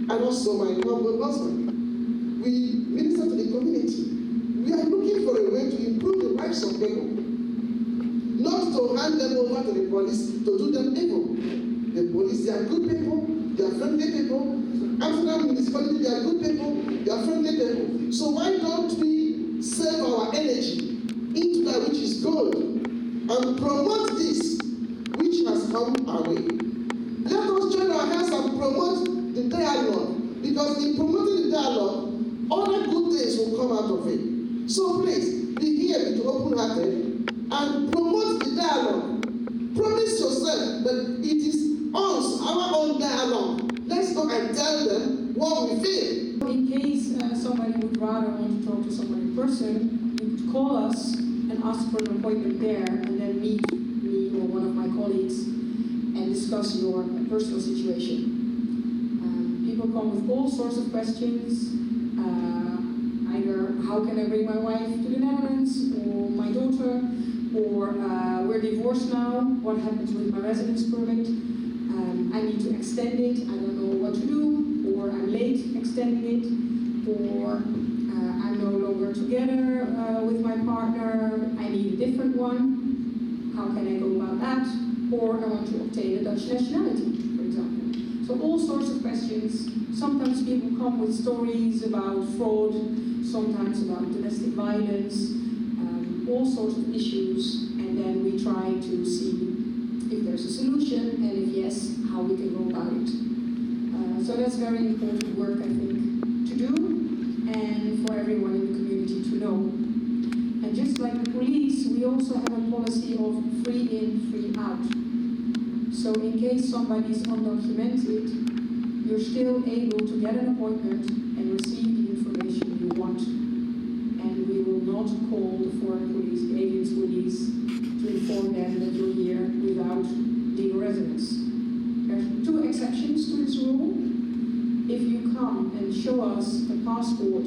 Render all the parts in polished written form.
and also my husband. We minister to the community. We are looking for a way to improve the lives of people, not to hand them over to the police to do them evil. The police, they are good people, they are friendly people. Amsterdam municipality, they are good people, they are friendly people. So why don't we save our energy into that which is good and promote this which has come our way? Let us join our hands and promote the dialogue, because in promoting the dialogue, other good things will come out of it. So please, be here, be open-hearted, and promote the dialogue. Promise yourself that it is us, our own dialogue. Let's go and tell them what we feel. In case somebody would rather want to talk to somebody in person, you could call us and ask for an appointment there, and then meet me or one of my colleagues and discuss your personal situation. People come with all sorts of questions, either how can I bring my wife to the Netherlands, or my daughter, or we're divorced now, what happens with my residence permit, I need to extend it, I don't know what to do, or I'm late extending it, or I'm no longer together with my partner, I need a different one, how can I go about that, or I want to obtain a Dutch nationality, for example. So all sorts of questions. Sometimes people come with stories about fraud, sometimes about domestic violence, all sorts of issues, and then we try to see if there's a solution, and if yes, how we can go about it. So that's very important work, I think, to do, and for everyone in the community to know. And just like the police, we also have a policy of free in, free out. So in case somebody is undocumented, you're still able to get an appointment and receive the information you want. And we will not call the foreign police, the aliens police, to inform them that you're here without legal residence. There's two exceptions to this rule. If you come and show us a passport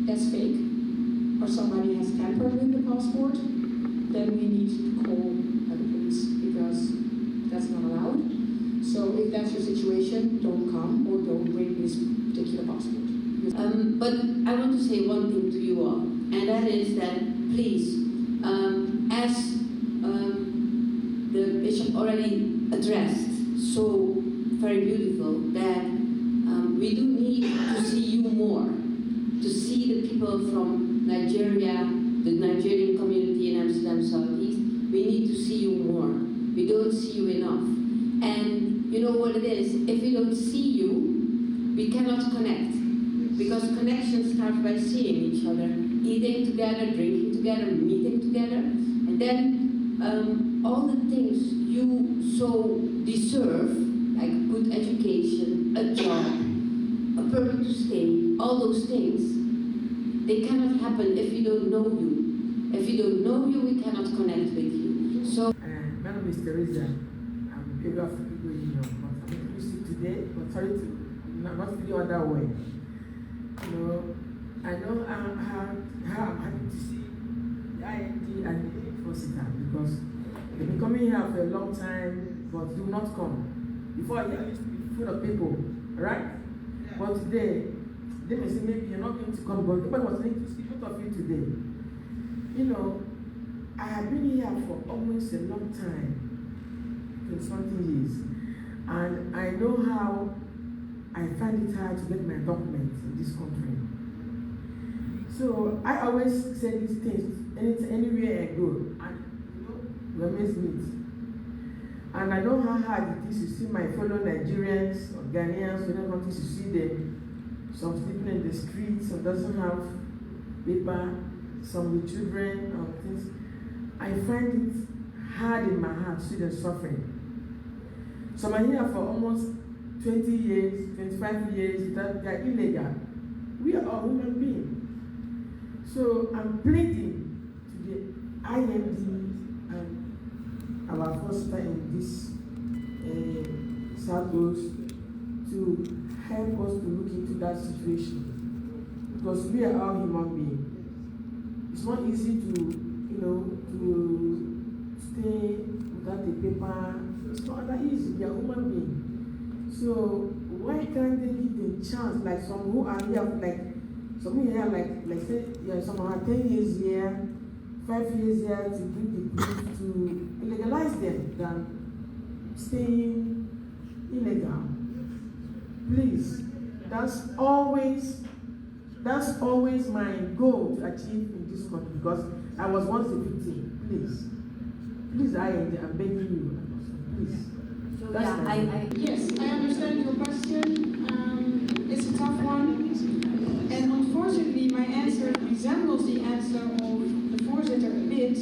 that's fake, or somebody has tampered with the passport, then we need to call the police, because that's not allowed. So if that's your situation, don't come or don't bring this particular passport. But I want to say one thing to you all, and that is that please, as the bishop already addressed, so very beautiful, that we do need to see you more, to see the people from Nigeria, the Nigerian community in Amsterdam Southeast. We need to see you more. We don't see you enough. And you know what it is? If we don't see you, we cannot connect. Because connection starts by seeing each other, eating together, drinking together, meeting together, and then all the things you so deserve, like good education, a job, a permit to stay, all those things, they cannot happen if we don't know you. If we don't know you, we cannot connect with you. So, my name is Teresa. I'm a big of people you know, but I'm interested today, but sorry to not feel other way. You know, I know how I'm happy to see the IND and the Forcita, because they've been coming here for a long time, but do not come. Before I used to be full of people, right? But today, they may say maybe you're not going to come, but nobody was going to see both of you today. You know, I have been here for almost a long time, 20-something years, and I know how I find it hard to get my documents in this country. So I always say these things anywhere I go, and you know, you amaze me. And I know how hard it is to see my fellow Nigerians or Ghanaians, other countries, to see them. Some sleeping in the streets, some doesn't have paper, some with children or things. I find it hard in my heart to see them suffering. Some are here for almost 20 years, 25 years, that they are illegal. We are all human beings. So I'm pleading to the IMD and our foster in this South Coast to help us to look into that situation. Because we are all human beings. It's not easy to, you know, to stay without a paper. It's not that easy. We are human beings. So why can't they give them chance? Like some who are here, like some here, like say, yeah, some are 10 years here, 5 years here to bring the proof to legalize them than staying illegal. Please, that's always my goal to achieve in this country because I was once a victim. Please, I am begging you, please. So That's yeah, my Yes, I understand your question. It's a tough one. And unfortunately, my answer resembles the answer of the voorzitter a bit,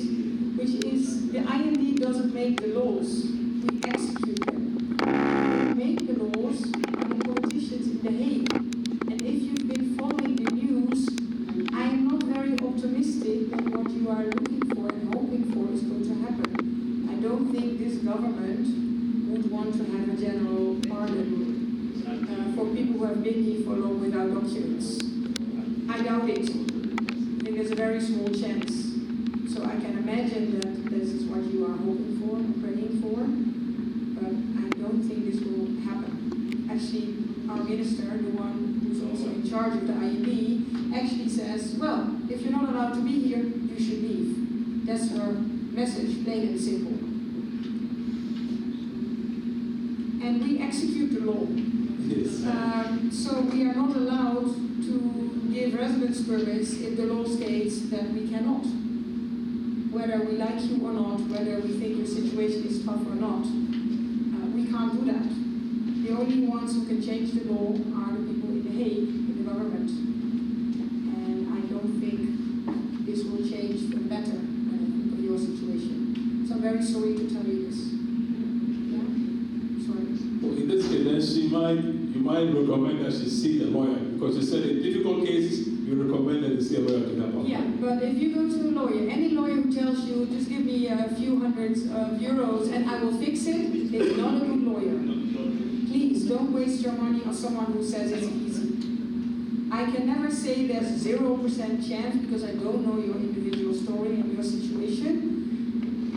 which is the IND doesn't make the laws, we execute them. Who make the laws are the politicians in The Hague. And if you've been following the news, I am not very optimistic that what you are looking for and hoping for is going to happen. I don't think this government would want to have a general pardon for people who have been here for long without documents. I doubt it. I think there's a very small chance. So I can imagine that this is what you are hoping for and praying for, but I don't think this will happen. Actually, our minister, the one who's also in charge of the IEB, actually says, well, if you're not allowed to be here, you should leave. That's her message, plain and simple. And we execute the law. Yes. So we are not allowed to give residence permits if the law states that we cannot. Whether we like you or not, whether we think your situation is tough or not, we can't do that. The only ones who can change the law are the people in The Hague, in the government. And I don't think this will change for the better for your situation. So I'm very sorry to tell you this. Yeah? Sorry. Well, in this case, then you might recommend that she see a lawyer because you said in difficult cases you recommend that you see a lawyer to help out. Yeah, but if you go to a lawyer, any lawyer who tells you just give me a few hundreds of euros and I will fix it, is not a good lawyer. Please don't waste your money on someone who says it's easy. I can never say there's 0% chance because I don't know your individual story and your situation.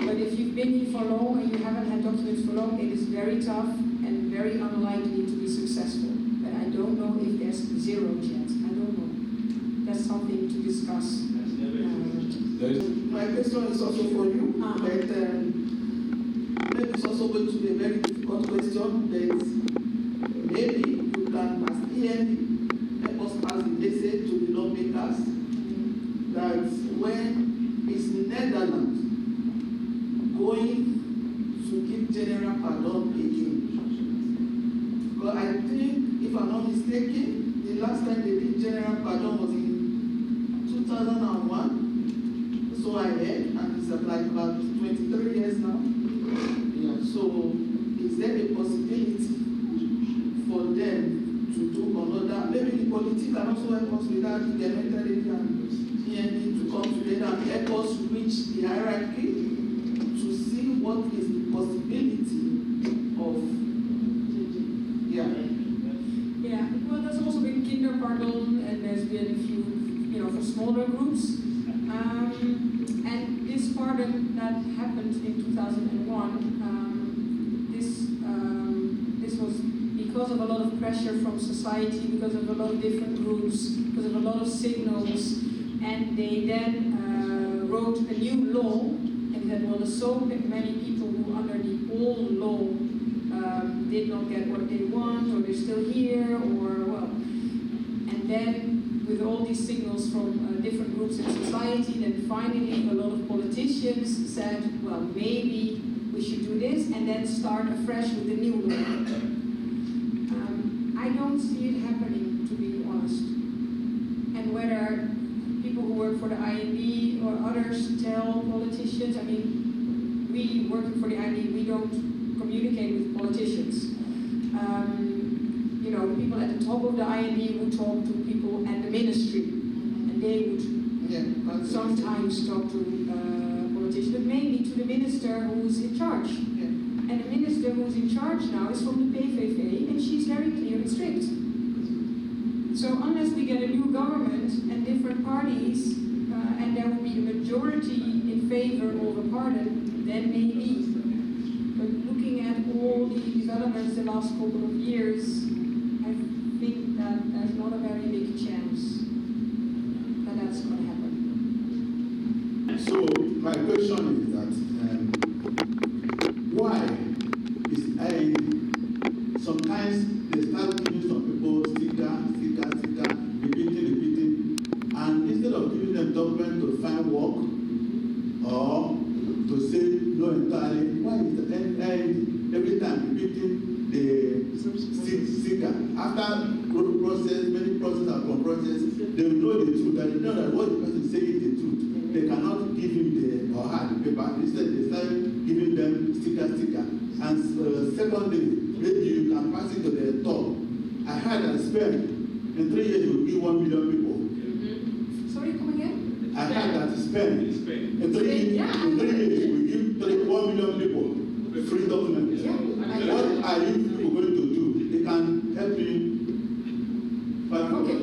But if you've been here for long and you haven't had documents for long, it is very tough and very unlikely to be successful. But I don't know if there's 0 chance. I don't know. That's something to discuss. My question is also for you, but maybe it's also going to be a very difficult question, but maybe you can, as END, help us pass the message to the lawmakers that when it's Netherlands going to give general pardon again. But I think, if I'm not mistaken, the last time they did general pardon was in 2001. So I heard, and it's like about 23 years now. Yeah, so is there a possibility for them to do another, maybe the politics can also help us with that, the government and END to come together and help us reach the hierarchy to see what is the possibility of, Yeah, well, there's also been kinderpardon, and there's been a few, for smaller groups. And this pardon that happened in 2001, this was because of a lot of pressure from society, because of a lot of different groups, because of a lot of signals, and they then wrote a new law, and that well, so many people who under the old law did not get what they want, or they're still here, or well, and then with all these signals from different groups in society, then finally a lot of politicians said, well, maybe we should do this, and then start afresh with the new law. I don't see it happening, to be honest. And whether people who work for the IND or others tell politicians, I mean, we working for the IND, we don't communicate with politicians. The people at the top of the IND would talk to people at the ministry, and they would sometimes talk to politicians, but mainly to the minister who's in charge. And the minister who's in charge now is from the PVV, and she's very clear and strict. So unless we get a new government and different parties, and there will be a majority in favor of a pardon, then maybe. But looking at all the developments the last couple of years, I I think that there's not a very big chance that that's going to happen. So my question is that why is sometimes they start giving some people sticker, repeating, and instead of giving them document to find work or to say no entirely, why is the every time repeating the sticker? After process, many process upon process, they will know the truth, and they know that what the person is saying is the truth. They cannot give him or her the paper. Instead, they start giving them sticker. And secondly, maybe you can pass it to the top. I heard that Spain, in 3 years, will give 1 million people. Sorry, come again? I heard that Spain, in 3 years, will give 1 million people free documents. Yeah. What are you people going to do? They can help you. Okay.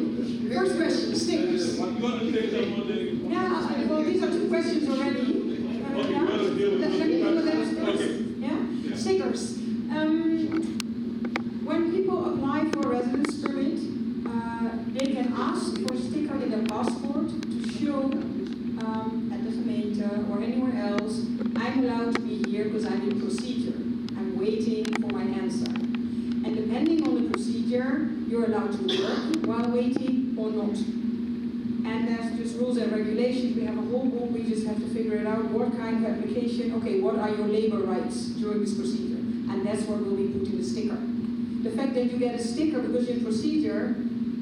First question, stickers. You want to say something? Yeah, well, these are 2 questions already. Okay, Let me do that first. Yeah? Stickers. When people apply for a residence permit, they can ask for a sticker in their passport to show at the gemeente or anywhere else, I'm allowed to be here because I'm in procedure. I'm waiting for my answer. And depending on the procedure, you're allowed to work while waiting or not. And there's just rules and regulations. We have a whole book. We just have to figure it out. What kind of application? Okay, what are your labor rights during this procedure? And that's what will be put in the sticker. The fact that you get a sticker because you're in procedure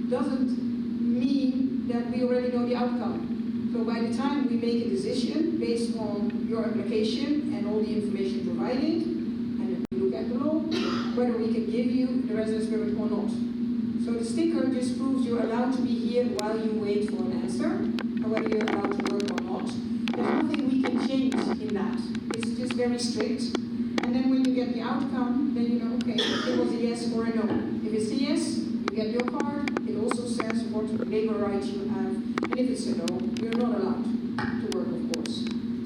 doesn't mean that we already know the outcome. So by the time we make a decision based on your application and all the information provided, and if we look at the law, whether we can give you the residence permit or not. So the sticker just proves you're allowed to be here while you wait for an answer, or whether you're allowed to work or not. There's nothing we can change in that. It's just very strict. And then when you get the outcome, then you know, okay, it was a yes or a no. If it's a yes, you get your card. It also says what labor rights you have. And if it's a no, you're not allowed to work, of course.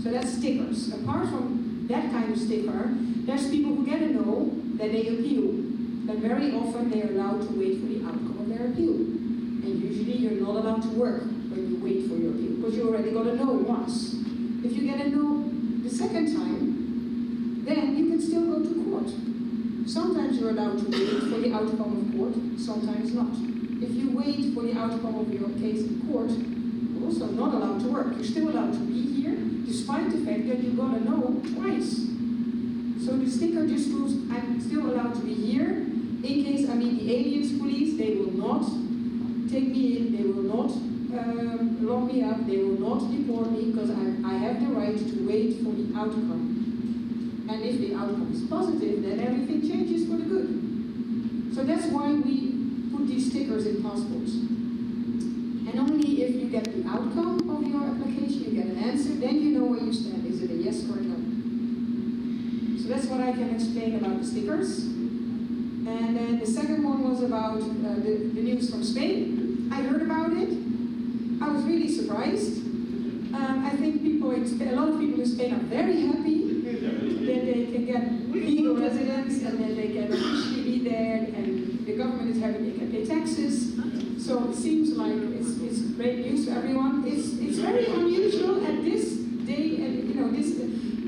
So that's stickers. Apart from that kind of sticker, there's people who get a no, then they appeal. Then very often they are allowed to wait for the outcome of their appeal. And usually you're not allowed to work when you wait for your appeal, because you already got a no once. If you get a no the second time, then you can still go to court. Sometimes you're allowed to wait for the outcome of court, sometimes not. If you wait for the outcome of your case in court, you're also not allowed to work. You're still allowed to be here, despite the fact that you got a no twice. So the sticker just proves I'm still allowed to be here. In case I meet the aliens police, they will not take me in, they will not lock me up, they will not deport me, because I have the right to wait for the outcome. And if the outcome is positive, then everything changes for the good. So that's why we put these stickers in passports. And only if you get the outcome of your application, you get an answer, then you know where you stand. Is it a yes or a no? So that's what I can explain about the stickers. And then the second one was about the news from Spain. I heard about it. I was really surprised. I think people in Spain, a lot of people in Spain are very happy that they can get legal residence and then they can officially be there, and the government is happy they can pay taxes. So it seems like it's great news for everyone. It's very unusual at this day and this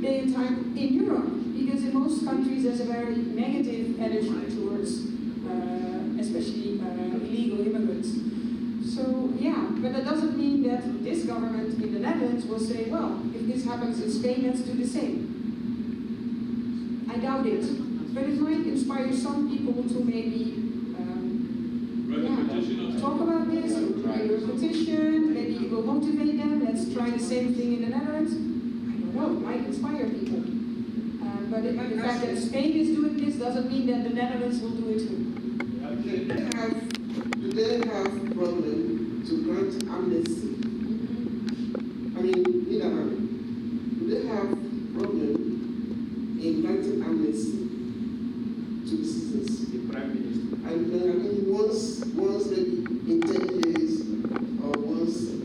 day and time in Europe, because in most countries there's a very negative attitude towards especially illegal immigrants. So yeah, but that doesn't mean that this government in the Netherlands will say, well, if this happens in Spain, let's do the same. I doubt it, but it might inspire some people to maybe talk about this, write a petition, maybe it will motivate them, let's try the same thing in the Netherlands. I don't know, it might inspire people. But the fact that Spain is doing this doesn't mean that the Netherlands will do it too. Do they have problem to grant amnesty? I mean, do they have problem in granting amnesty to the citizens? The Prime Minister. And I mean, once maybe in 10 years or once in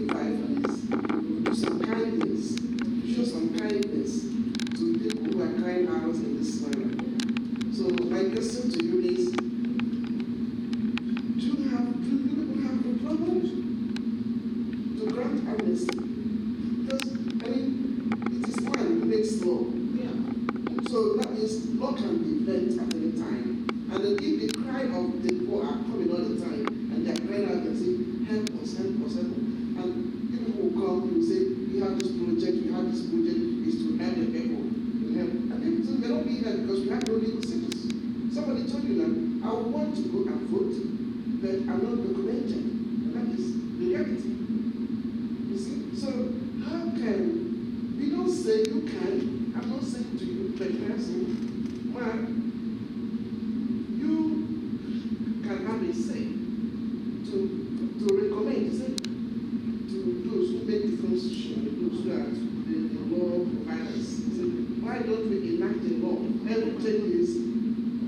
5 years, do some kindness, show some kindness to people who are crying out in this manner. So my question to you is, popular, I would want to go and vote, but I'm not documented. And that is the reality. You see? So how can we don't say you can? I'm not saying to you, but person, man, you can have a say to recommend, say, to those who make different decisions, those who are the law providers. Say, why don't we enact a law every 10 years,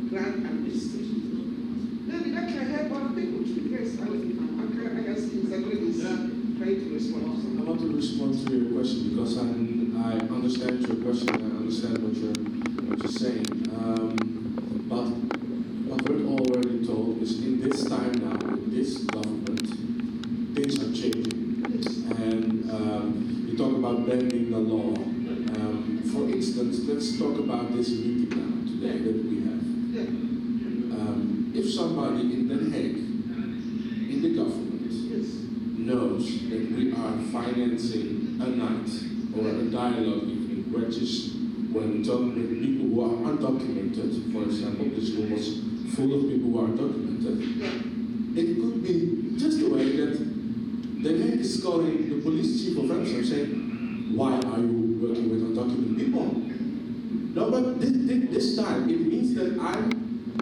grant administration? Maybe that can help our people too. Yes, I can see exactly this trying to respond to I something. want to respond to your question because I understand your question and I understand what you're saying. But what we're already told is in this time now, in this government, things are changing. And you talk about bending the law. For instance, let's talk about this meeting now today that we have. Yeah. If somebody in The Hague, in the government, Yes. knows that we are financing a night or a dialogue evening, which is when talking with people who are undocumented, for example, this room was full of people who are undocumented, it could be just the way that The Hague is calling the police chief of Amsterdam saying, why are you working with undocumented people? No, but this time it means that I'm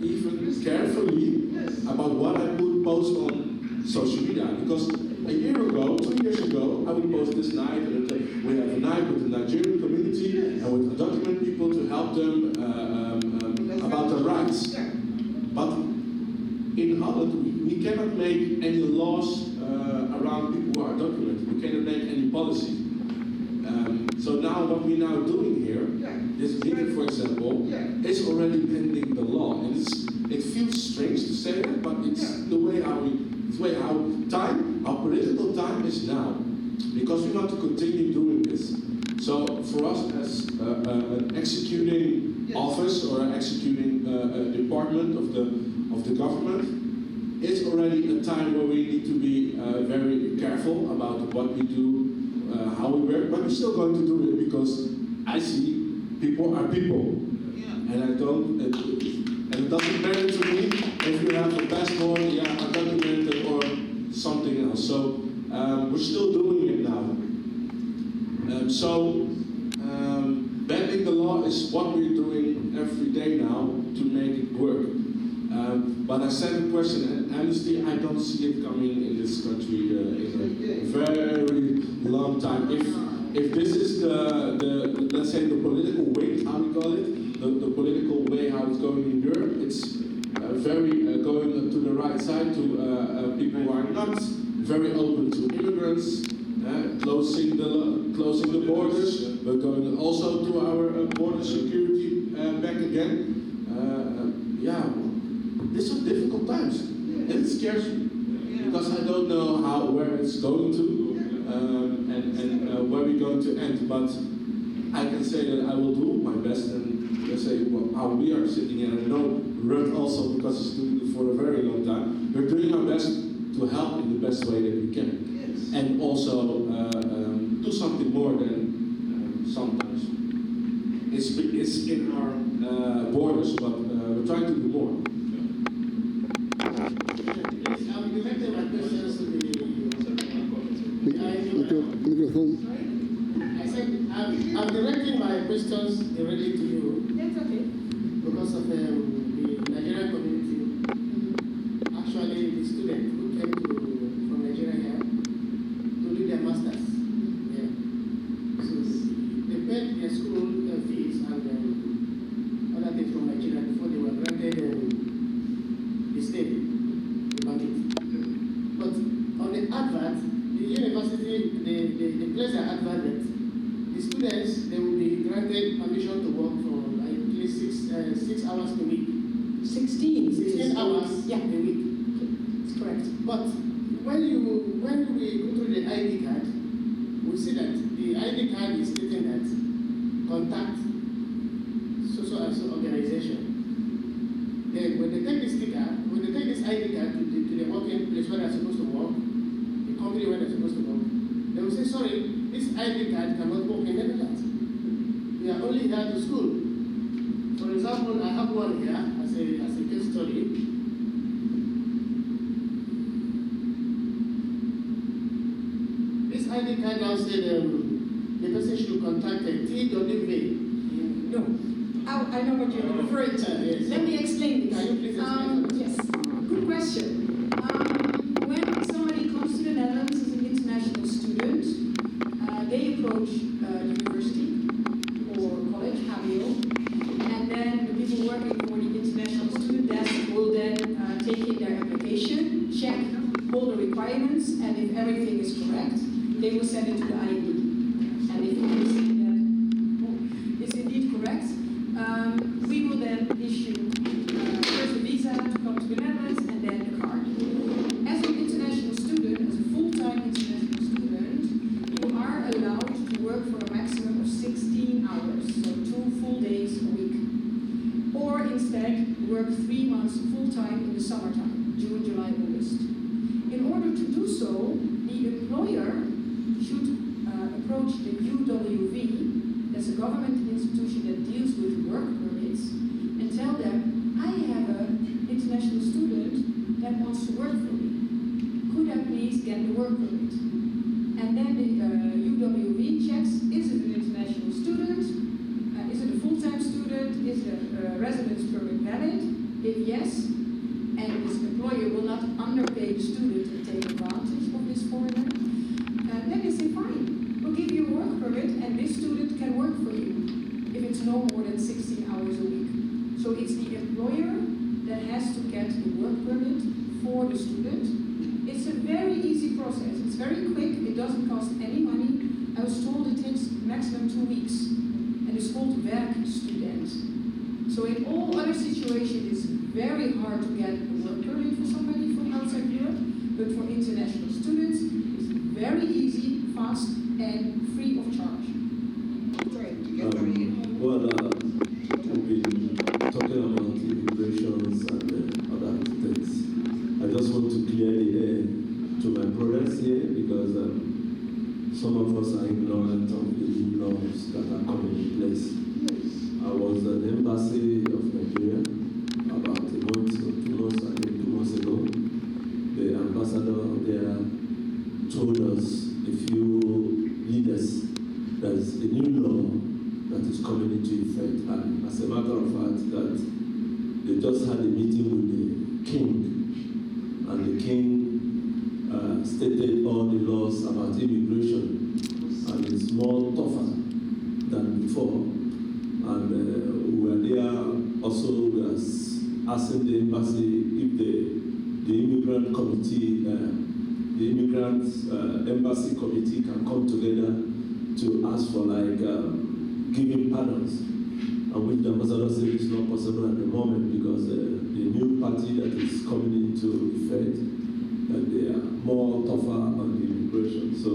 even carefully about what I would post on social media, because a year ago, 2 years ago, I would post this night, and we have a night with the Nigerian community and with undocumented people to help them about their rights. But in Holland, we cannot make any laws around people who are documented. We cannot make any policy. So now what we're now doing here, this meeting, for example, is already pending the law. And it feels strange to say that, but it's the way our political time is now. Because we want to continue doing this. So for us as an executing office or an executing department of the government, it's already a time where we need to be very careful about what we do, how we work, but we're still going to do it because I see people are people. And I don't, and it doesn't matter to me if you have a passport, undocumented or something else. So we're still doing it now. Bending the law is what we're doing every day now to make it work. But I said the question, and honestly, I don't see it coming in this country in a very long time. If this is the let's say the political way, how we call it, the political way how it's going in Europe, it's very going to the right side to people who are not very open to immigrants, closing the borders. We're going also to our border security back again. These are difficult times, and it scares me because I don't know where it's going to and where we're going to end. But I can say that I will do my best, and let's say how we are sitting here. And I know Ruud also, because he's doing it for a very long time. We're doing our best to help in the best way that we can, and also do something more than sometimes. It's in our borders, but we're trying to do more. I'm directing my questions to the Microphone. I said I'm directing my questions directly to you That's okay. because of the Nigerian community. Actually, the student who came from Nigeria here to do their masters. Yeah. So they paid their school fees and other things from Nigeria before they were granted the stay. But on the advert, the university, they place an advert that the students, they will be granted permission to work for like at least 6 hours per week. 16 hours a week. That's correct. But when we go through the ID card, we see that the ID card is stating that contact so and so organization. Then when they take this sticker, when they take this ID card to the working place where they're supposed to work, the company where they're supposed to work, they will say, sorry, this ID card cannot work in Netherlands. We are only here to school. For example, I have one here as a case study. This ID card now said the person should contact a TWV. No. I know what you're referring to. Yes. Let me explain this. Can you please explain? Yes. Good question. When somebody comes to the Netherlands as an international student, they approach university or college, HBO, and then the people working for the international student desk will then take in their application, check all the requirements, and if everything is correct, they will send it to the ID. And if you see that it's indeed correct, we will then issue first a visa to come to the Netherlands and then the card. As an international student, as a full-time international student, you are allowed to work for a maximum of 16 hours, so 2 full days a week. Or instead, work 3 months full-time in the summertime, June, July, August. In order to do so, the employer should approach the UWV, that's a government institution that deals with work permits, and tell them, I have an international student that wants to work for me. Could I please get the work permit? And then the UWV checks, is it an international student? Is it a full-time student? Is the residence permit valid? If yes, and this employer will not underpay the student and take advantage of this foreigner, then they say, fine, we'll give you a work permit and this student can work for you if it's no more than 16 hours a week. So it's the employer that has to get the work permit for the student. It's a very easy process. It's very quick. It doesn't cost any money. I was told it takes maximum 2 weeks. And it's called werkstudent. So in all other situations, it's very hard to get a work permit for somebody from outside Europe. But for international students, it's very easy, fast, and free of charge. We've been talking about immigrations and other things. I just want to clear the air to my brothers here because some of us are ignorant of the new laws that are coming in place. I was at the embassy of Nigeria about a month or 2 months, I think 2 months ago. The ambassador there told us, a few leaders, there's a new law that is coming into effect, and as a matter of fact, that they just had a meeting with the king, and the king stated all the laws about immigration, and it's more tougher than before. And we were there also, we were asking the embassy if the immigrant committee, the immigrant embassy committee can come together to ask for giving pardons, and which the ambassador said is not possible at the moment because the new party that is coming into effect, that they are more tougher on the immigration. So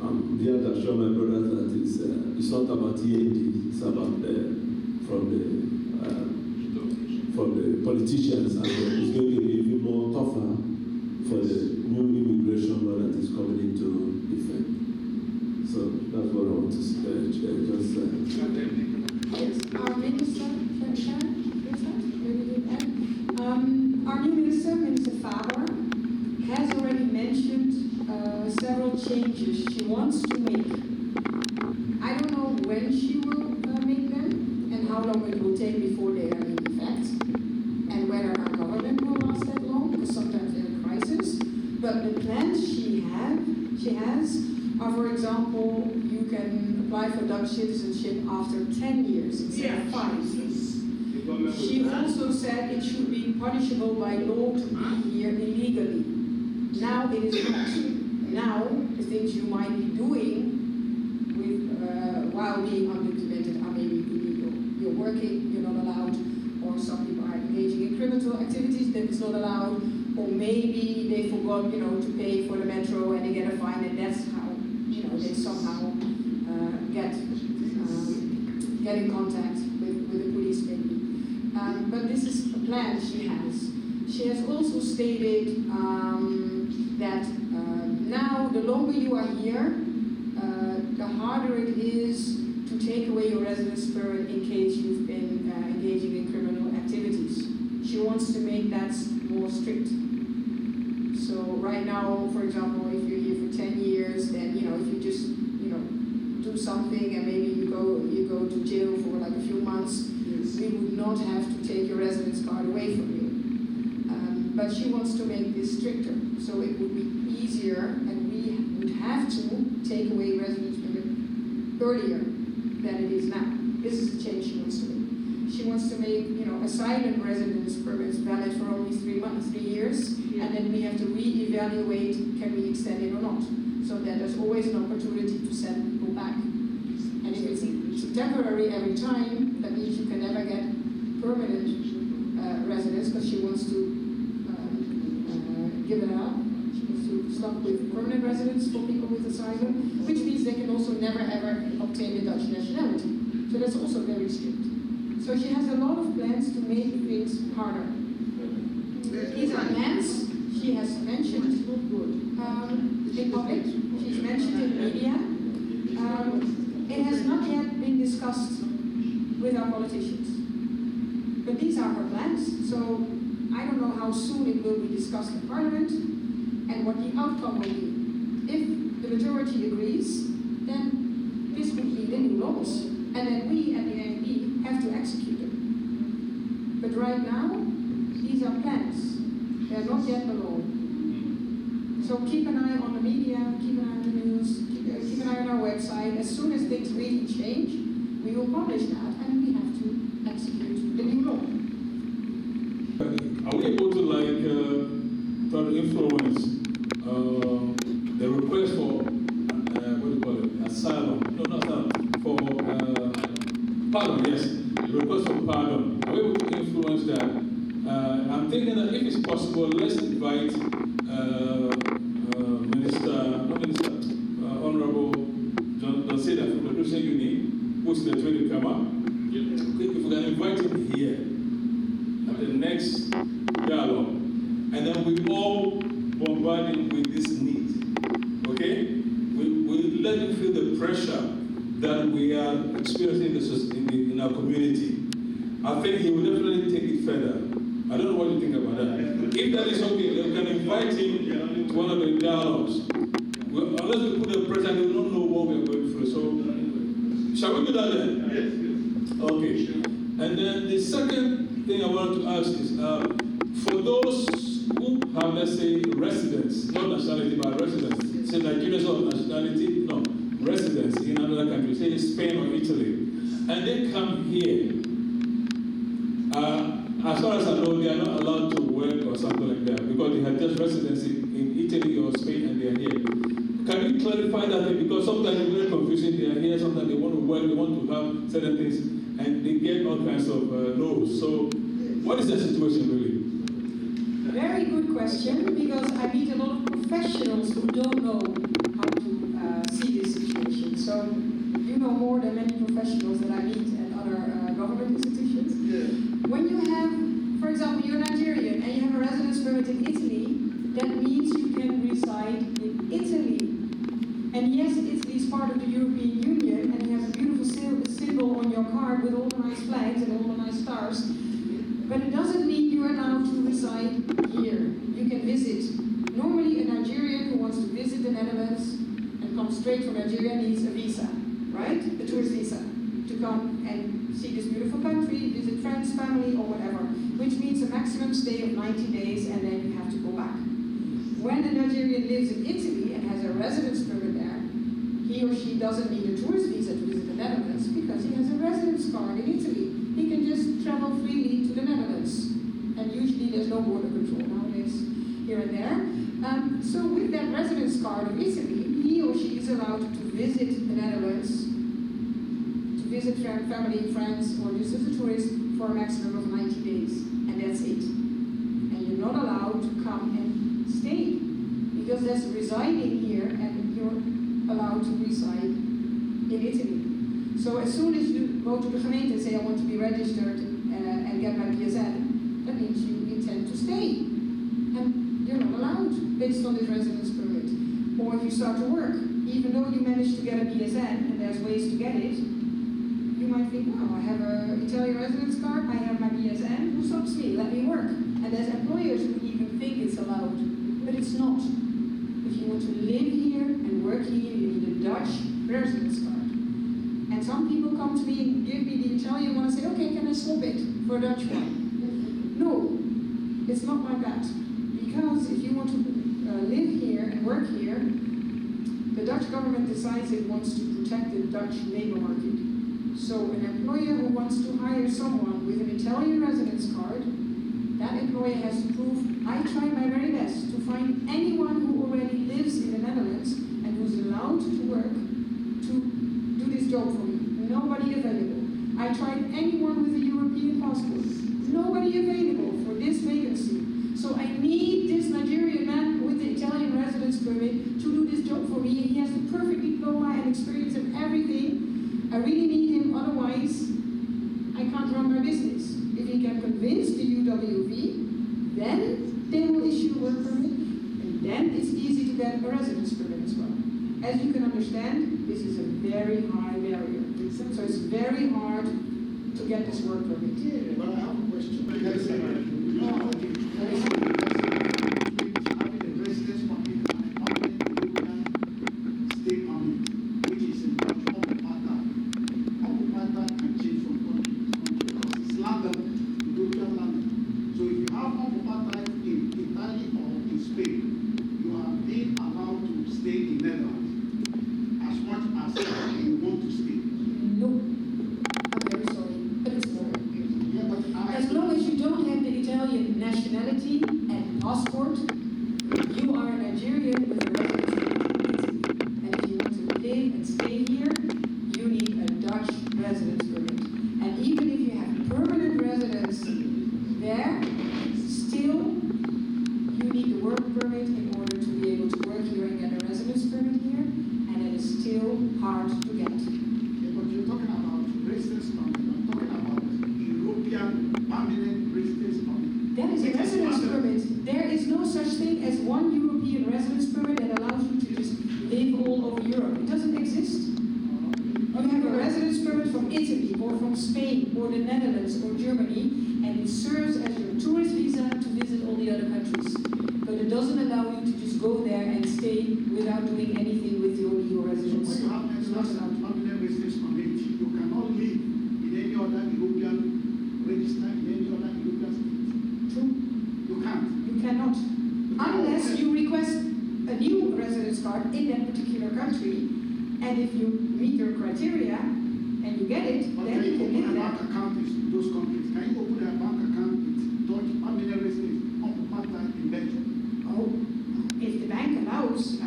I'm here to assure my brothers that it's not about EAD, it's about from the politicians, and it's going to be even more tougher for the new immigration law that is coming into effect. So that's what I want to say. Yes, our minister, our new minister, Minister Faber, has already mentioned several changes she wants to make. I don't know when she will make them and how long it will take before they are in effect, and whether our government will last that long, because sometimes they're in crisis. But the plans she has are, for example, you can apply for Dutch citizenship after 10 years instead of 5. She also said it should be punishable by law to be here illegally. Now it is not. Now the things you might be doing with while being undocumented are maybe illegal. You're working, you're not allowed, or some people are engaging in criminal activities that is not allowed, or maybe they forgot, to pay for the metro and they get a fine, and that's how, they somehow get in contact with the police maybe. But this is a plan she has. She has also stated that now the longer you are here, the harder it is to take away your residence permit in case you've been engaging in criminal activities. She wants to make that more strict. So right now, for example, if you're here for 10 years, then if you just do something and maybe you go to jail for like a few months, we would not have to take your residence card away from you. But she wants to make this stricter, so it would be easier, and we would have to take away residence permit earlier than it is now. This is the change she wants to make. She wants to make asylum residence permits valid for only 3 years, and then we have to re-evaluate, can we extend it or not, so that there's always an opportunity to send people back. And if it's temporary every time, that means you can never get permanent residence, because she wants to give it up. She wants to stop with permanent residence for people with asylum, which means they can also never ever obtain the Dutch nationality. So that's also very strict. So she has a lot of plans to make things harder. These are plans she has mentioned in public, she's mentioned in media. It has not yet been discussed with our politicians. But these are her plans, so I don't know how soon it will be discussed in Parliament and what the outcome will be. If the majority agrees, then this would be the new laws. And then we at the ANP have to execute them. But right now, these are plans. They are not yet the law. So keep an eye on the media, keep an eye on the news, keep an eye on our website. As soon as things really change, we will publish that and we have to execute the new law. Are we able to try to influence the request for what do you call it? Asylum? No, not asylum. For pardon, yes. The request for pardon. Are we able to influence that? I'm thinking that if it's possible, let's invite Honorable John Seda from the Christian Union, who's the 20 come up. If we can invite him here at the next dialogue, and then we all bombard him with this need. Okay? We let him feel the pressure that we are experiencing in our community. I think he will definitely take it further. I don't know what you think about that. If that is okay, then we can invite him to one of the dialogues. Unless we put the pressure, we don't know what we are going through. So, shall we do that then? Yes. Okay. And then the second thing I wanted to ask is, for those who have, let's say, residence, not nationality, but residence, say Nigerians of nationality, no, residence in another country, say Spain or Italy, and they come here, as far as I know, they are not allowed to work or something like that because they have just residency in Italy or Spain and they are here. Can you clarify that thing? Because sometimes it's very confusing. They are here, sometimes they want to work, they want to have certain things, and they get all kinds of no's. So, what is the situation really? Very good question, because I meet a lot of professionals who don't know how to see this situation. So, you know more than many professionals that I meet at other government institutions. Yeah. When you have, for example, you're Nigerian and you have a residence permit in Italy, that means you can reside in Italy. And yes, Italy is part of the European Union and it has a beautiful symbol on your card with all the nice flags and all the nice stars. But it doesn't mean you are allowed to reside here. You can visit. Normally, a Nigerian who wants to visit the Netherlands and come straight from Nigeria needs a visa, right? A tourist visa, to come and see this beautiful country, visit friends, family, or whatever, which means a maximum stay of 90 days and then you have to go back. When the Nigerian lives in Italy and has a residence permit there, he or she doesn't need a tourist visa to visit the Netherlands because he has a residence card in Italy. He can just travel freely to the Netherlands. And usually there's no border control nowadays, here and there. So with that residence card of Italy, he or she is allowed to visit the Netherlands, to visit family, friends, or just as a tourist for a maximum of 90 days. And that's it. And you're not allowed to come and stay, because that's residing here and you're allowed to reside in Italy. So as soon as you go to the gemeente and say, I want to be registered and get my PSN, that means you intend to stay. And you're not allowed based on this residence permit. Or if you start to work, even though you manage to get a PSN, and there's ways to get it, you might think, well, I have an Italian residence card, I have my BSN, who stops me? Let me work. And there's employers who even think it's allowed, but it's not. If you want to live here and work here, you need a Dutch residence card. And some people come to me and give me the Italian one and say, okay, can I swap it for a Dutch one? No, it's not like that. Because if you want to live here and work here, the Dutch government decides it wants to protect the Dutch labor market. So an employer who wants to hire someone with an Italian residence card, that employer has to prove, I tried my very best to find anyone who already lives in the Netherlands and who's allowed to work to do this job for me. Nobody available. I tried anyone with a European passport. Nobody available for this vacancy. So I need this Nigerian man with the Italian residence permit to do this job for me. He has the perfect diploma and experience and everything. I really need him, otherwise I can't run my business. If he can convince the UWV, then they will issue a work permit, and then it's easy to get a residence permit as well. As you can understand, this is a very high barrier. So it's very hard to get this work permit. Yeah, but I have a question. Yes, sir. Nationality and passport, you are a Nigerian with a residence permit. And if you want to live and stay here, you need a Dutch residence permit. And even if you have permanent residence there, still you need the work permit in order to be able to work here and get a residence permit here, and it is still hard to get. Yeah, but you're talking about residence permit. I'm talking about European permanent residence permit. That is a residence permit. There is no such thing as one European residence permit that allows you to just live all over Europe. It doesn't exist. You have a residence permit from Italy or from Spain or the Netherlands or Germany, and it serves as your tourist visa to visit all the other countries. But it doesn't allow you to just go there and stay without doing anything with your legal residence. So when you have It's not allowed. permanent residence permit, you cannot live in any other European register in any other European state. True. You can't. You cannot. Unless you request a new residence card in that particular country, and if you meet your criteria and you get it, But then can you can open live a there. bank account in those countries? Can you open a bank account with Dutch permanent residence on part-time in Belgium? Oh, if the bank allows, I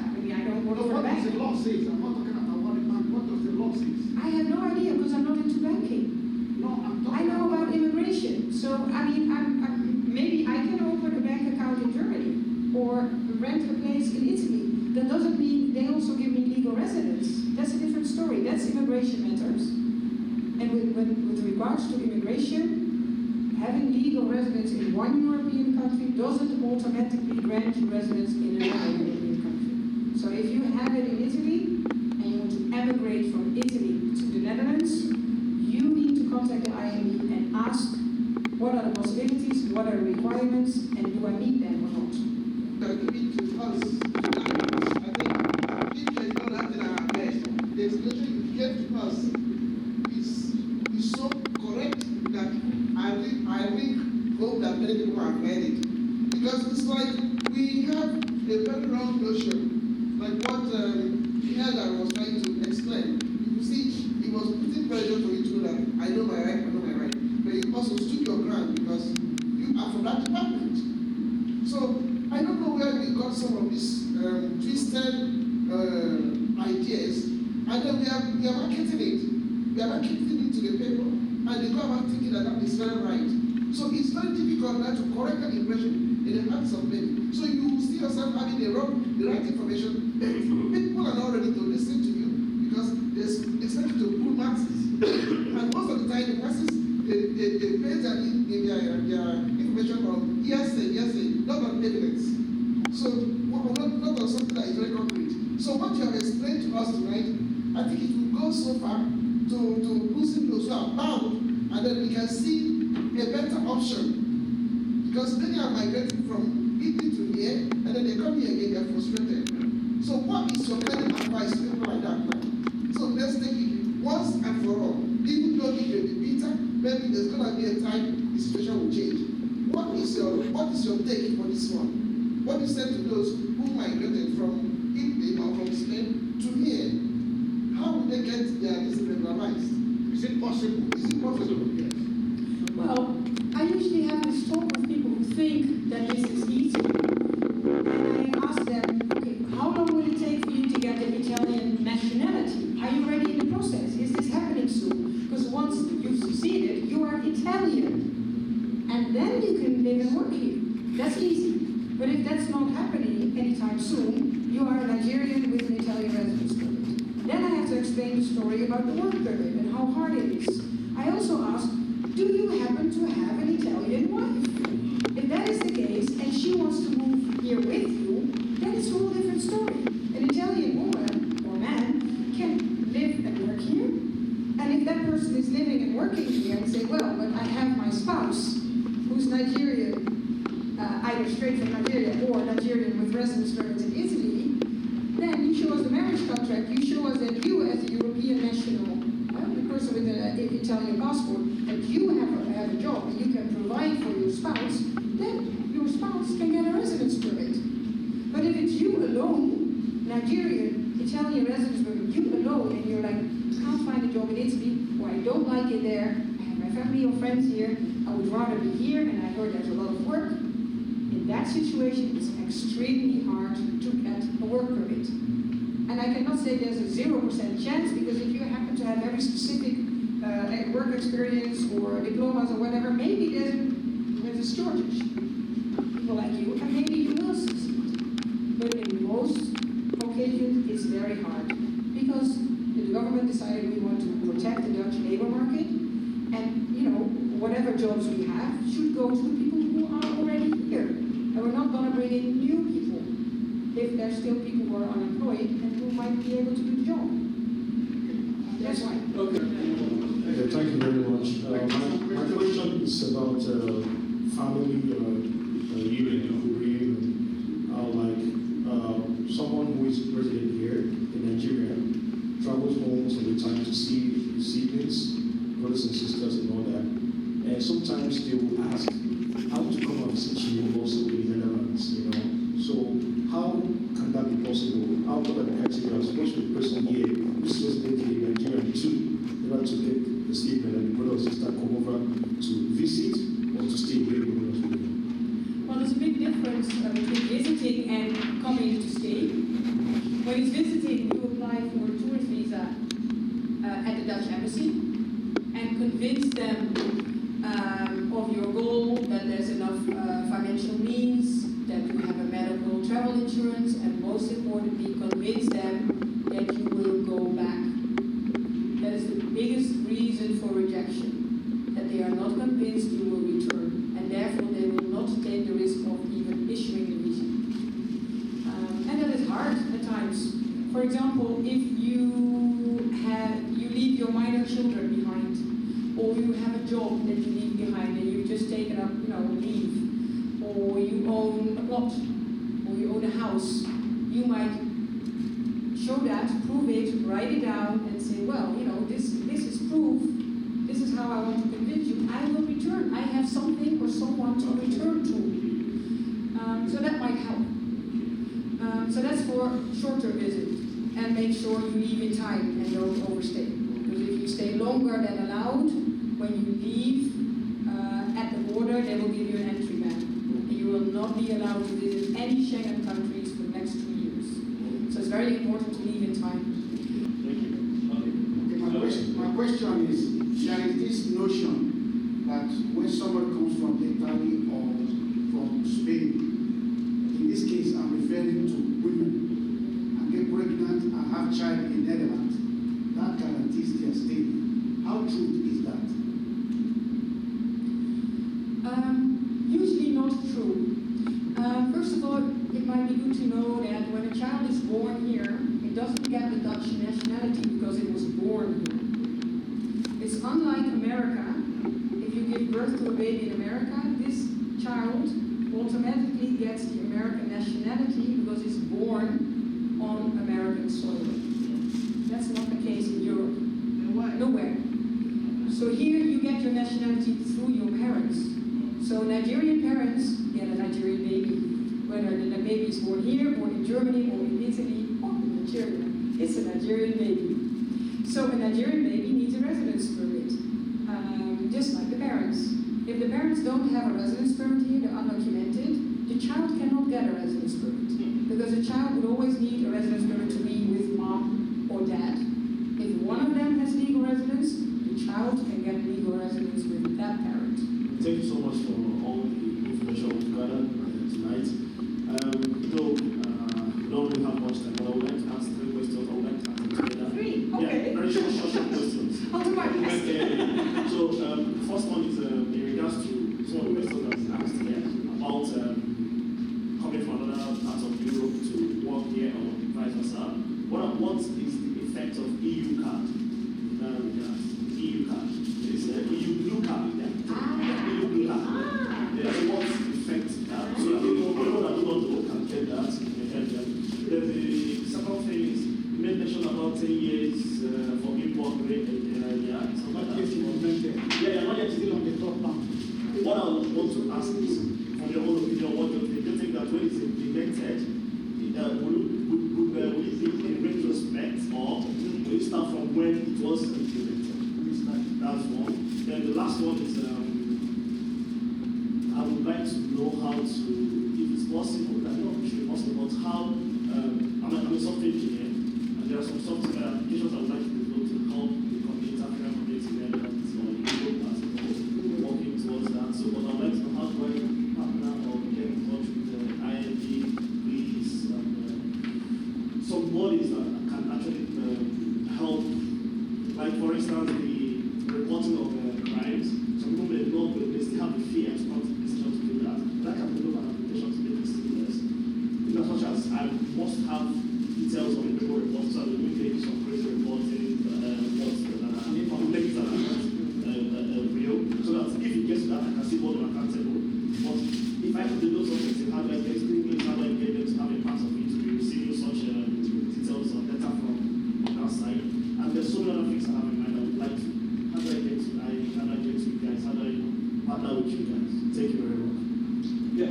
don't work No, for what the does the bank. law say? I'm not talking about what the bank, what does the law say? I have no idea because I'm not into banking. No, I'm I talking know about immigration, so maybe I can open a bank account in Germany or rent a place in Italy. That doesn't mean they also give me legal residence. That's a different story. That's immigration matters. And with regards to immigration, having legal residence in one European country doesn't automatically grant you residence in another European country. So if you have it in Italy and you want to emigrate from Italy to the Netherlands, you need to contact the IME and ask what are the possibilities, what are the requirements, and do I meet them or not. The explanation you gave to us is so correct that I really hope that many people have heard it. Because it's like we have a very wrong notion, like what the elder was trying to explain. You see, he was putting pressure for you to know that I know my right, I know my right. But you also stood your ground because you are from that department. So I don't know where we got some of these twisted ideas, and then we are marketing it. We are marketing it to the people, and they go about thinking that that is very right. So it's very difficult now to correct that impression in the hearts of many. So you see yourself having the right information. People are not ready to listen to you because they expect you to pull masses. And most of the time, the masses they base their information on hearsay, not on evidence. So not on something that is very concrete. So what you have explained to us tonight, I think it will go so far to loosen those who are bound, and then we can see a better option. Because many are migrating from Italy to here, and then they come here again, they're frustrated. So what is your kind of advice to people like that now? So let's take it once and for all. Even though it may be bitter, maybe there's gonna be a time the situation will change. What is your take for this one? What do you say to those who migrated from Italy or from Spain to here? How will they get their business regularized? Is it possible? Is it possible? Yes. Well, I usually have this talk with people who think that this is easy. And I ask them, okay, how long will it take for you to get an Italian nationality? Are you ready in the process? Is this happening soon? Because once you've succeeded, you are Italian. And then you can live and work here. That's easy. But if that's not happening anytime soon, you are a Nigerian with an Italian residence permit. Then I have to explain the story about the work permit and how hard it is. I also ask, do you happen to have an Italian wife? If that is the case, and she wants to move here with you, then it's a whole different story. An Italian woman or man can live and work here. And if that person is living and working here and say, well, but I have my spouse who's Nigerian, either straight from Nigeria or Nigerian with residence permits in Italy, then you show us the marriage contract, you show us that you as a European national, the person with an Italian passport, that you have a job and you can provide for your spouse, then your spouse can get a residence permit. But if it's you alone, Nigerian, Italian residence permit, you alone, and you're like, can't find a job in Italy, or I don't like it there, I have my family or friends here, I would rather be here, and I heard there's a lot of work. In that situation, it's extremely hard to get a work permit. And I cannot say there's a 0% chance, because if you happen to have very specific work experience or diplomas or whatever, maybe there's a shortage. People like you, and maybe you will succeed. But in most occasions, it's very hard. Because the government decided we want to protect the Dutch labor market, and whatever jobs we have should go to the people who are already here. And we're not going to bring in new people if there's still people who are unemployed and who might be able to do the job. That's why. Okay. Thank you very much. My question is about family living. Someone who is resident here in Nigeria travels home most of the time to see siblings, brothers and sisters, and all that. And sometimes they will ask how to come and visit you also in the Netherlands. So how can that be possible? How can that be criteria? Supposed to be a person here who's resident in Nigeria too, in order to get the statement and the brother or sister come over to visit or to stay with you. Well, there's a big difference between visiting and coming to stay. When it's visiting, you apply for a tourist visa at the Dutch embassy and convince them of your goal, that there's enough financial means, that you have a medical travel insurance, and most importantly, convince them that you will go back. That is the biggest reason for rejection, that they are not convinced you will return, and therefore they will not take the risk of even issuing the visa. And that is hard at times. For example, if you leave your minor children behind, or you have a job that you leave behind and you've just taken up, leave, or you own a plot, or you own a house, you might show that, prove it, write it down, and say, well, this is proof. This is how I want to convince you. I will return. I have something or someone to return to. So that might help. So that's for shorter visit, and make sure you leave in time and don't overstay. Because if you stay longer than allowed, when you leave at the border, they will give you an entry ban. And you will not be allowed to visit any Schengen countries for the next 2 years. So it's very important to leave in time. Okay, my question is, there is this notion that when somebody comes from Italy or from Spain, in this case I'm referring to women, and get pregnant and have child in Netherlands, that guarantees their stay. How true is that? Usually not true. First of all, it might be good to know that when a child is born here, it doesn't get the Dutch nationality because it was born here. It's unlike America. If you give birth to a baby in America, this child automatically gets the American nationality because it's born on American soil. That's not the case in Europe. Nowhere. So here you get your nationality through your parents. So Nigerian parents get a Nigerian baby, whether the baby is born here, or in Germany, or in Italy, or in Nigeria. It's a Nigerian baby. So a Nigerian baby needs a residence permit, just like the parents. If the parents don't have a residence permit here, they're undocumented, the child cannot get a residence permit. Because a child would always need a residence permit to be with mom or dad. If one of them has legal residence, the child can get legal residence with that parent. Thank you so much for all the information we've gathered tonight. Though we don't really have much time, but I would like to ask 3 questions. I would like to ask them together. 3? Okay. Yeah, very short questions. I'll do my best. So the first one is in regards to some of the questions that was asked here about coming from another part of Europe to work here or vice versa. What is the effect of EU card in that regard? EU card. It's EU blue card. Yeah. EU blue card. Yeah, so what effect that? So that people that do not know can get that and help them. Then the second thing is, you made mention about 10 years for import rate. Yeah, so not yet implemented. Yeah, not yet still on the top bank. What I want to ask is, from your own opinion, what do you think that when it's implemented, will it be in retrospect, or will it start from when it was implemented? That's one. Then the last one is, I would like to know how to, if it's possible, I don't know if it's possible, but how, I'm a software engineer, and there are some software applications I would like to develop to help the community, African community members, or Europe as a whole, working towards that. So, but I would like to know how do I partner or get in touch with the IND, please, and some bodies that can actually help, like for instance, the reporting of crimes. Some people may not, but they still have the fear and strong decision to do that. That can develop an application to make it seamless. In as much as I must have details on the criminal report, so I will make some crazy reporting, reports that are complex that are not real, so that if it gets to that, I can see what I'm accountable. But if I have to do something, how do I get English, how do I get them to have a part of it, to be receiving such details or data from that side? And there's so many other things I have in mind I would like to. How do I get to you guys? How do I partner with you guys? Thank you very much. Yeah.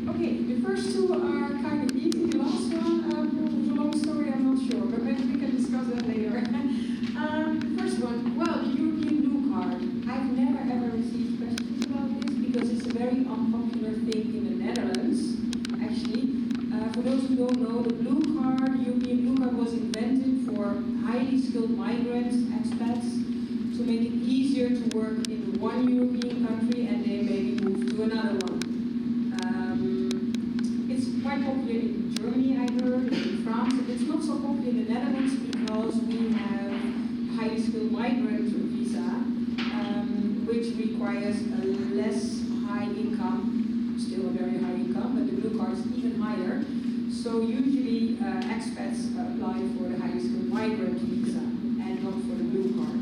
Okay, the first two are kind of easy. The last one was a long story, I'm not sure, but maybe we can discuss that later. The first one, well, the European Blue Card. I've never ever received questions about this because it's a very unpopular thing in the Netherlands, actually. For those who don't know, the Blue Card, European Blue Card was invented for highly skilled migrants, expats, to make it easier to work in one European country and then maybe move to another one. It's quite popular in Germany, I heard, in France. It's not so popular in the Netherlands because we have highly skilled migrant visa, which requires a less high income, still a very high income, but the Blue Card is even higher. So usually expats apply for the highly skilled migrant visa and not for the Blue Card.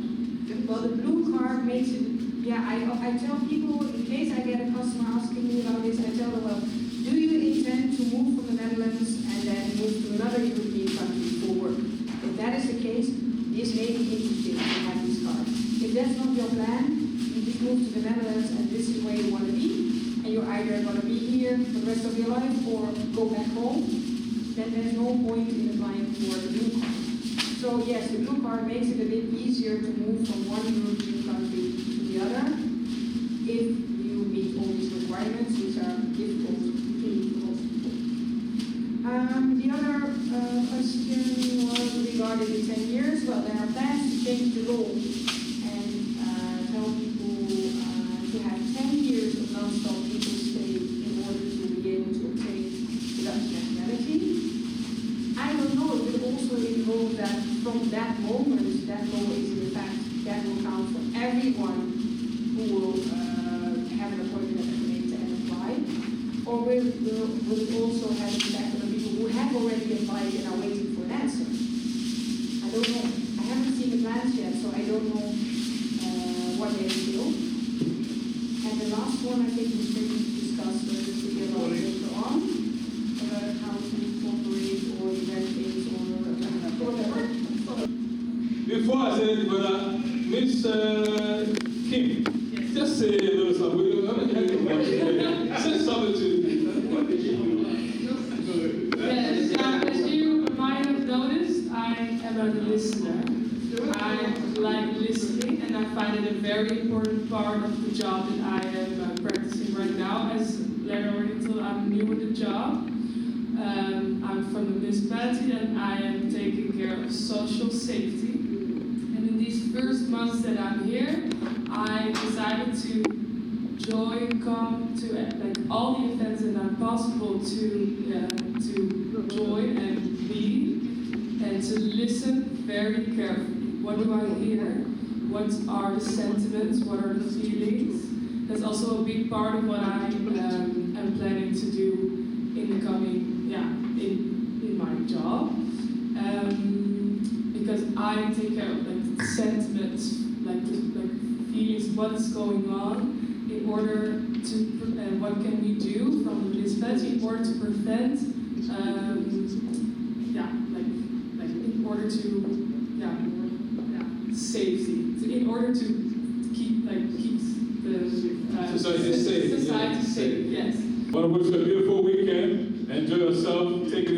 Well, the Blue Card makes it, yeah, I tell people, in case I get a customer asking me about this, I tell them, well, do you intend to move from the Netherlands and then move to another European country for work? If that is the case, this may be interesting to have this card. If that's not your plan, you just move to the Netherlands and this is where you want to be, and you're either going to be here for the rest of your life or go back home, then there's no point in applying for the Blue Card. So yes, the Blue Card makes it a bit easier to move from one European country to the other if you meet all these requirements, which are difficult to meet for most people. The other question was regarding the 10 years. Well, there are plans to change the law and tell people to have 10 years of non-stop legal stay in order to be able to obtain the Dutch nationality. I don't know, it will also involve that from that moment, that law is in fact, that will count for everyone who will have an appointment at the committee and apply, or will it also have an effect on the people who have already applied and are waiting for an answer? I don't know. I haven't seen the plans yet, so I don't know what they entail. And the last one I think we're going to discuss together later on, about how to incorporate or event things or whatever. Before I say anything further, Miss Kim, just say a little something. Say something to Yes, as you might have noticed, I am a listener. I like listening, and I find it a very important part of the job that I am practicing right now. As Larry already told, I'm new in the job. I'm from the municipality, and I am taking care of social safety. And in these first months that I'm here, I decided to come to like all the events that are possible to join and be, and to listen very carefully. What do I hear? What are the sentiments? What are the feelings? That's also a big part of what I am planning to do in the coming, in my job. Because I take care of like the sentiments, like feelings, what's going on, in order to, what can we do from the municipality in order to prevent, in order to, safety, in order to keep the society safe. Society safe, yes. I want to wish you a beautiful weekend. Enjoy yourself. Take it